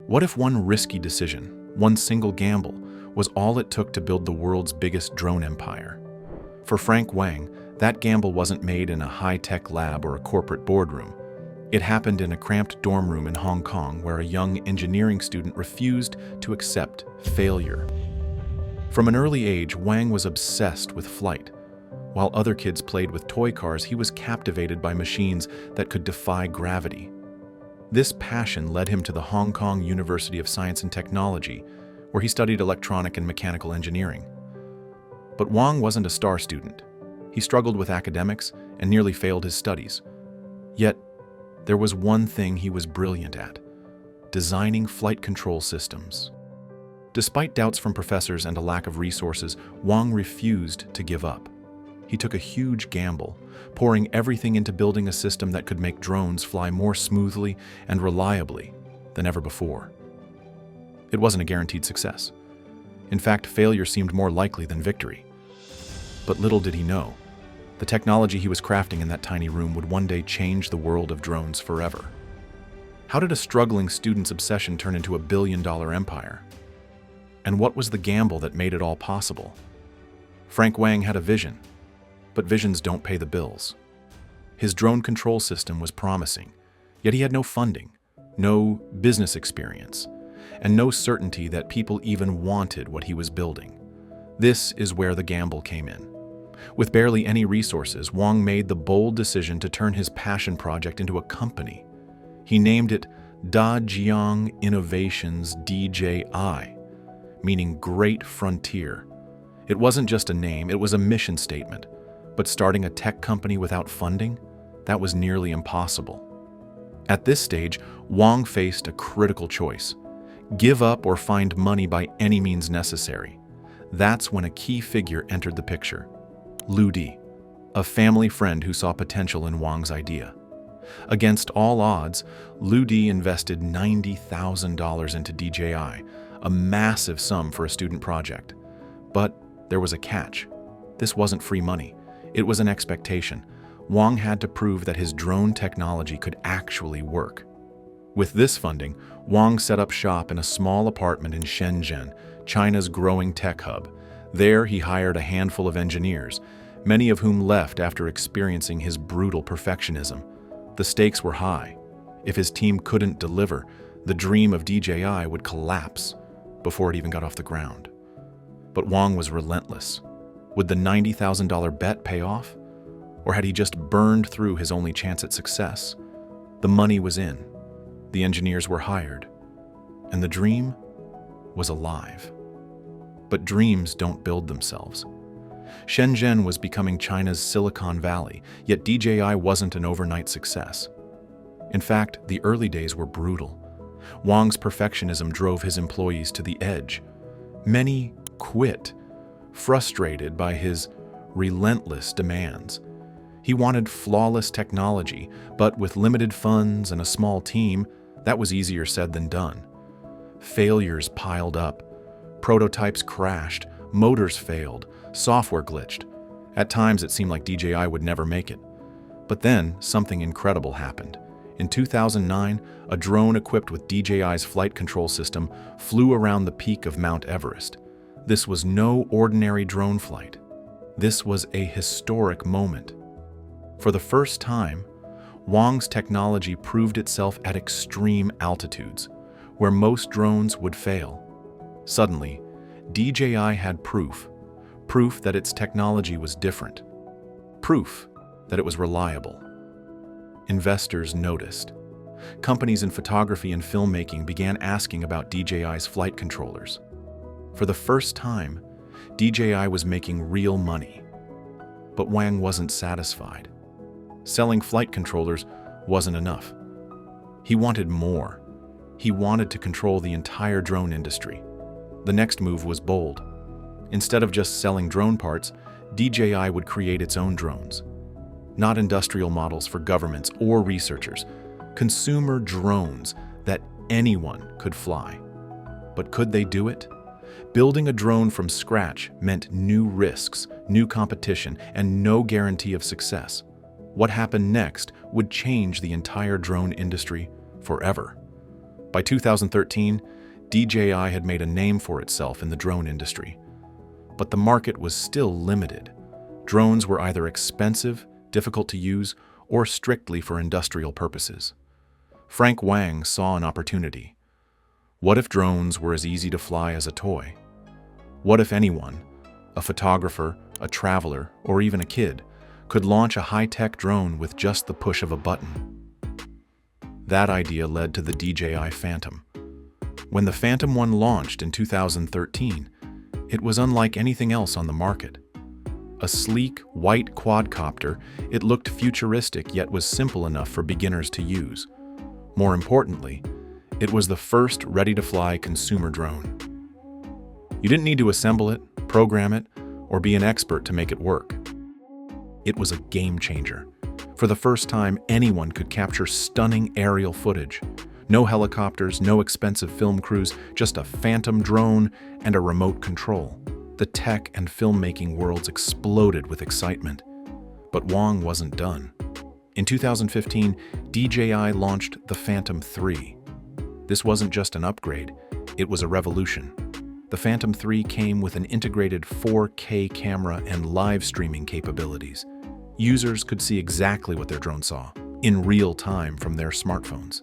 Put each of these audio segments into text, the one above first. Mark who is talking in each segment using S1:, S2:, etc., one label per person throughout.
S1: What if one risky decision, one single gamble, was all it took to build the world's biggest drone empire? For Frank Wang, that gamble wasn't made in a high-tech lab or a corporate boardroom. It happened in a cramped dorm room in Hong Kong where a young engineering student refused to accept failure. From an early age, Wang was obsessed with flight. While other kids played with toy cars, he was captivated by machines that could defy gravity. This passion led him to the Hong Kong University of Science and Technology, where he studied electronic and mechanical engineering. But Wang wasn't a star student. He struggled with academics and nearly failed his studies. Yet, there was one thing he was brilliant at: designing flight control systems. Despite doubts from professors and a lack of resources, Wang refused to give up. He took a huge gamble, pouring everything into building a system that could make drones fly more smoothly and reliably than ever before. It wasn't a guaranteed success. In fact, failure seemed more likely than victory. But little did he know, the technology he was crafting in that tiny room would one day change the world of drones forever. How did a struggling student's obsession turn into a billion-dollar empire? And what was the gamble that made it all possible? Frank Wang had a vision, but visions don't pay the bills. His drone control system was promising, yet he had no funding, no business experience, and no certainty that people even wanted what he was building. This is where the gamble came in. With barely any resources, Wang made the bold decision to turn his passion project into a company. He named it Dajiang Innovations DJI, meaning Great Frontier. It wasn't just a name, it was a mission statement. But starting a tech company without funding, that was nearly impossible. At this stage, Wang faced a critical choice: give up or find money by any means necessary. That's when a key figure entered the picture: Lu Di, a family friend who saw potential in Wang's idea. Against all odds, Lu Di invested $90,000 into DJI, a massive sum for a student project. But there was a catch. This wasn't free money. It was an expectation. Wang had to prove that his drone technology could actually work. With this funding, Wang set up shop in a small apartment in Shenzhen, China's growing tech hub. There, he hired a handful of engineers, many of whom left after experiencing his brutal perfectionism. The stakes were high. If his team couldn't deliver, the dream of DJI would collapse before it even got off the ground. But Wang was relentless. Would the $90,000 bet pay off? Or had he just burned through his only chance at success? The money was in, the engineers were hired, and the dream was alive. But dreams don't build themselves. Shenzhen was becoming China's Silicon Valley, yet DJI wasn't an overnight success. In fact, the early days were brutal. Wang's perfectionism drove his employees to the edge. Many quit, frustrated by his relentless demands. He wanted flawless technology, but with limited funds and a small team, that was easier said than done. Failures piled up. Prototypes crashed, motors failed, software glitched. At times it seemed like DJI would never make it. But then something incredible happened. In 2009, a drone equipped with DJI's flight control system flew around the peak of Mount Everest. This was no ordinary drone flight. This was a historic moment. For the first time, Wang's technology proved itself at extreme altitudes, where most drones would fail. Suddenly, DJI had proof that its technology was different, proof that it was reliable. Investors noticed. Companies in photography and filmmaking began asking about DJI's flight controllers. For the first time, DJI was making real money. But Wang wasn't satisfied. Selling flight controllers wasn't enough. He wanted more. He wanted to control the entire drone industry. The next move was bold. Instead of just selling drone parts, DJI would create its own drones. Not industrial models for governments or researchers, consumer drones that anyone could fly. But could they do it? Building a drone from scratch meant new risks, new competition, and no guarantee of success. What happened next would change the entire drone industry forever. By 2013, DJI had made a name for itself in the drone industry. But the market was still limited. Drones were either expensive, difficult to use, or strictly for industrial purposes. Frank Wang saw an opportunity. What if drones were as easy to fly as a toy? What if anyone, a photographer, a traveler, or even a kid, could launch a high-tech drone with just the push of a button? That idea led to the DJI Phantom. When the Phantom 1 launched in 2013, it was unlike anything else on the market. A sleek, white quadcopter, it looked futuristic yet was simple enough for beginners to use. More importantly, it was the first ready-to-fly consumer drone. You didn't need to assemble it, program it, or be an expert to make it work. It was a game changer. For the first time, anyone could capture stunning aerial footage. No helicopters, no expensive film crews, just a Phantom drone and a remote control. The tech and filmmaking worlds exploded with excitement. But Wang wasn't done. In 2015, DJI launched the Phantom 3. This wasn't just an upgrade, it was a revolution. The Phantom 3 came with an integrated 4K camera and live streaming capabilities. Users could see exactly what their drone saw, in real time from their smartphones.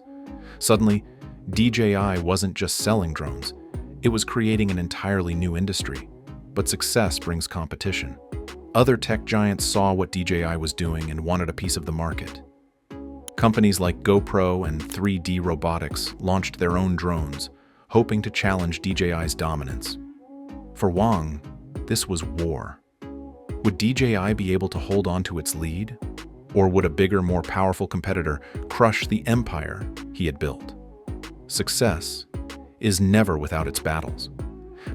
S1: Suddenly, DJI wasn't just selling drones, it was creating an entirely new industry. But success brings competition. Other tech giants saw what DJI was doing and wanted a piece of the market. Companies like GoPro and 3D Robotics launched their own drones, hoping to challenge DJI's dominance. For Wang, this was war. Would DJI be able to hold on to its lead? Or would a bigger, more powerful competitor crush the empire he had built? Success is never without its battles.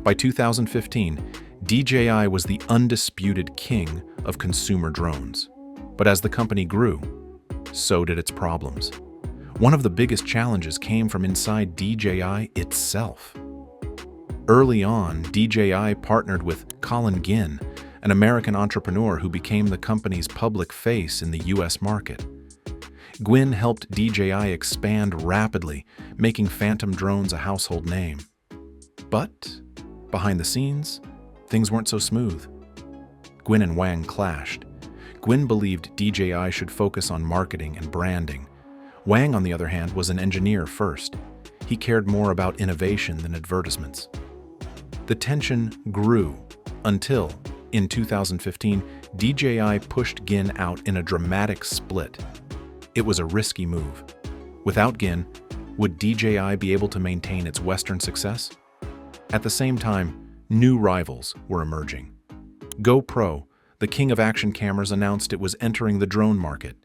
S1: By 2015, DJI was the undisputed king of consumer drones. But as the company grew, so did its problems. One of the biggest challenges came from inside DJI itself. Early on, DJI partnered with Colin Ginn, an American entrepreneur who became the company's public face in the US market. Gwynn helped DJI expand rapidly, making Phantom drones a household name. But behind the scenes, things weren't so smooth. Gwynn and Wang clashed. Gwynn believed DJI should focus on marketing and branding. Wang, on the other hand, was an engineer first. He cared more about innovation than advertisements. The tension grew until, in 2015, DJI pushed Ginn out in a dramatic split. It was a risky move. Without Ginn, would DJI be able to maintain its Western success? At the same time, new rivals were emerging. GoPro, the king of action cameras, announced it was entering the drone market.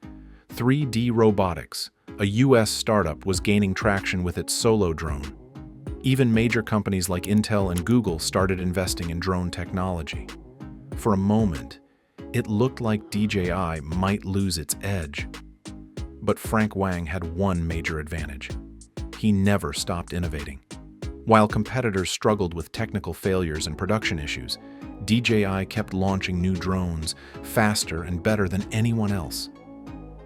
S1: 3D Robotics, a US startup, was gaining traction with its solo drone. Even major companies like Intel and Google started investing in drone technology. For a moment, it looked like DJI might lose its edge. But Frank Wang had one major advantage. He never stopped innovating. While competitors struggled with technical failures and production issues, DJI kept launching new drones faster and better than anyone else.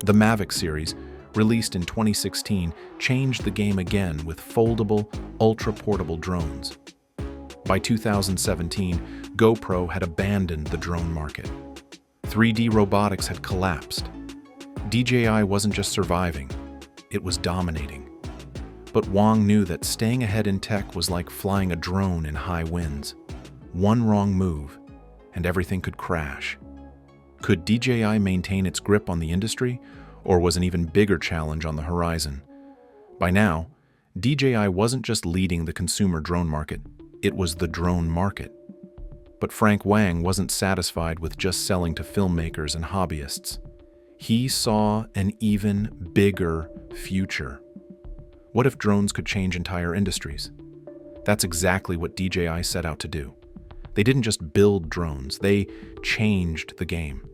S1: The Mavic series, released in 2016, changed the game again with foldable, ultra-portable drones. By 2017, GoPro had abandoned the drone market. 3D Robotics had collapsed. DJI wasn't just surviving, it was dominating. But Wang knew that staying ahead in tech was like flying a drone in high winds. One wrong move, and everything could crash. Could DJI maintain its grip on the industry, or was an even bigger challenge on the horizon? By now, DJI wasn't just leading the consumer drone market, it was the drone market. But Frank Wang wasn't satisfied with just selling to filmmakers and hobbyists. He saw an even bigger future. What if drones could change entire industries? That's exactly what DJI set out to do. They didn't just build drones, they changed the game.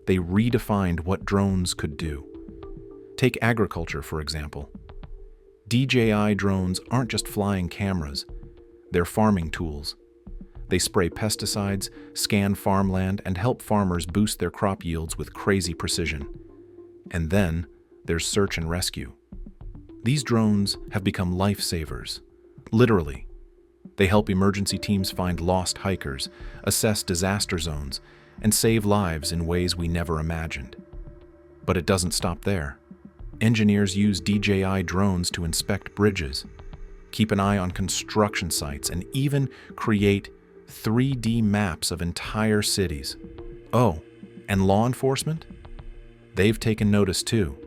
S1: They redefined what drones could do. Take agriculture, for example. DJI drones aren't just flying cameras, they're farming tools. They spray pesticides, scan farmland, and help farmers boost their crop yields with crazy precision. And then there's search and rescue. These drones have become lifesavers. Literally, they help emergency teams find lost hikers, assess disaster zones, and save lives in ways we never imagined. But it doesn't stop there. Engineers use DJI drones to inspect bridges, keep an eye on construction sites, and even create 3D maps of entire cities. Oh, and law enforcement? They've taken notice too.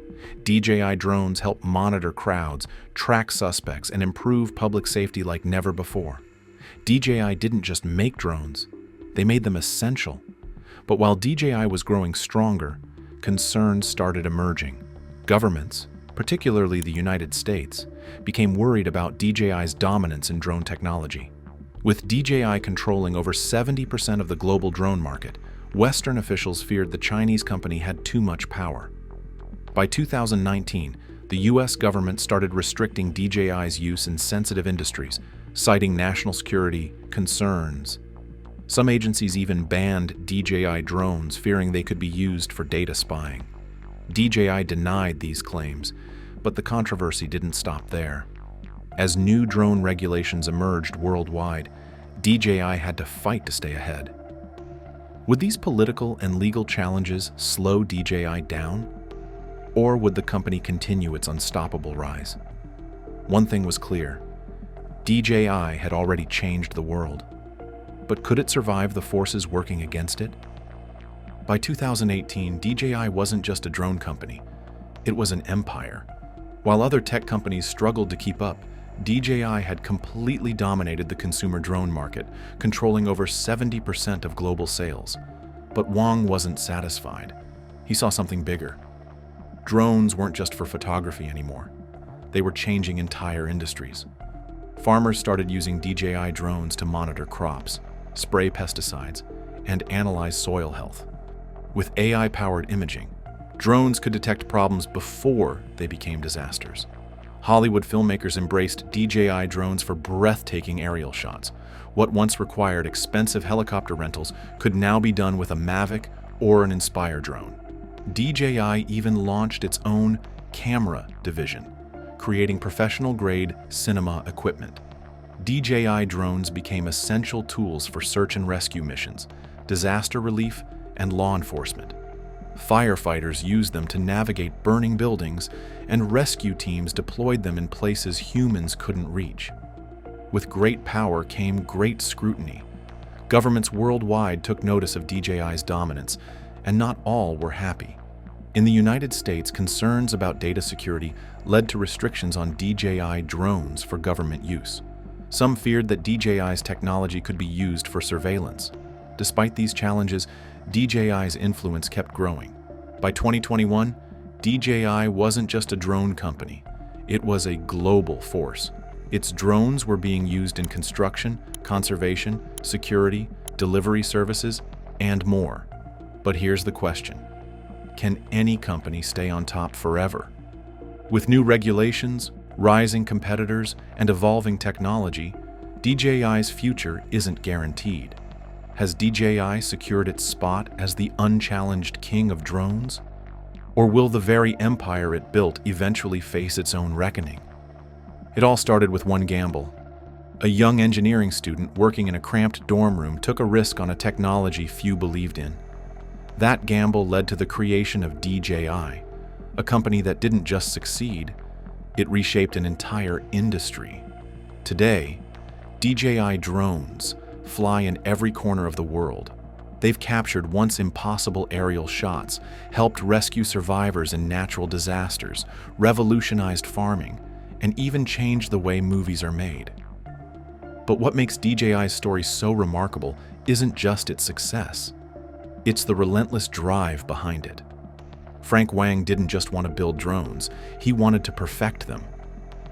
S1: DJI drones help monitor crowds, track suspects, and improve public safety like never before. DJI didn't just make drones, they made them essential. But while DJI was growing stronger, concerns started emerging. Governments, particularly the United States, became worried about DJI's dominance in drone technology. With DJI controlling over 70% of the global drone market, Western officials feared the Chinese company had too much power. By 2019, the US government started restricting DJI's use in sensitive industries, citing national security concerns. Some agencies even banned DJI drones, fearing they could be used for data spying. DJI denied these claims, but the controversy didn't stop there. As new drone regulations emerged worldwide, DJI had to fight to stay ahead. Would these political and legal challenges slow DJI down? Or would the company continue its unstoppable rise? One thing was clear: DJI had already changed the world. But could it survive the forces working against it? By 2018, DJI wasn't just a drone company, it was an empire. While other tech companies struggled to keep up, DJI had completely dominated the consumer drone market, controlling over 70% of global sales. But Wang wasn't satisfied. He saw something bigger. Drones weren't just for photography anymore. They were changing entire industries. Farmers started using DJI drones to monitor crops, spray pesticides, and analyze soil health. With AI-powered imaging, drones could detect problems before they became disasters. Hollywood filmmakers embraced DJI drones for breathtaking aerial shots. What once required expensive helicopter rentals could now be done with a Mavic or an Inspire drone. DJI even launched its own camera division, creating professional-grade cinema equipment. DJI drones became essential tools for search and rescue missions, disaster relief, and law enforcement. Firefighters used them to navigate burning buildings, and rescue teams deployed them in places humans couldn't reach. With great power came great scrutiny. Governments worldwide took notice of DJI's dominance, and not all were happy. In the United States, concerns about data security led to restrictions on DJI drones for government use. Some feared that DJI's technology could be used for surveillance. Despite these challenges, DJI's influence kept growing. By 2021, DJI wasn't just a drone company, it was a global force. Its drones were being used in construction, conservation, security, delivery services, and more. But here's the question: can any company stay on top forever? With new regulations, rising competitors, and evolving technology, DJI's future isn't guaranteed. Has DJI secured its spot as the unchallenged king of drones? Or will the very empire it built eventually face its own reckoning? It all started with one gamble. A young engineering student working in a cramped dorm room took a risk on a technology few believed in. That gamble led to the creation of DJI, a company that didn't just succeed, it reshaped an entire industry. Today, DJI drones fly in every corner of the world. They've captured once impossible aerial shots, helped rescue survivors in natural disasters, revolutionized farming, and even changed the way movies are made. But what makes DJI's story so remarkable isn't just its success. It's the relentless drive behind it. Frank Wang didn't just want to build drones, he wanted to perfect them.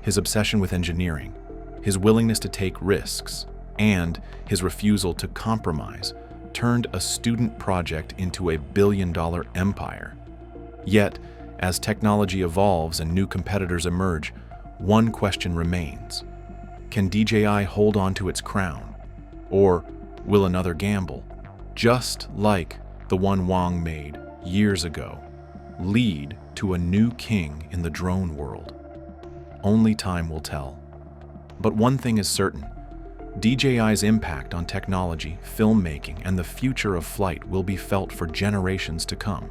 S1: His obsession with engineering, his willingness to take risks, and his refusal to compromise turned a student project into a billion-dollar empire. Yet, as technology evolves and new competitors emerge, one question remains: can DJI hold on to its crown? Or will another gamble, just like the one Wang made years ago, lead to a new king in the drone world? only time will tell. But one thing is certain: DJI's impact on technology, filmmaking, and the future of flight will be felt for generations to come.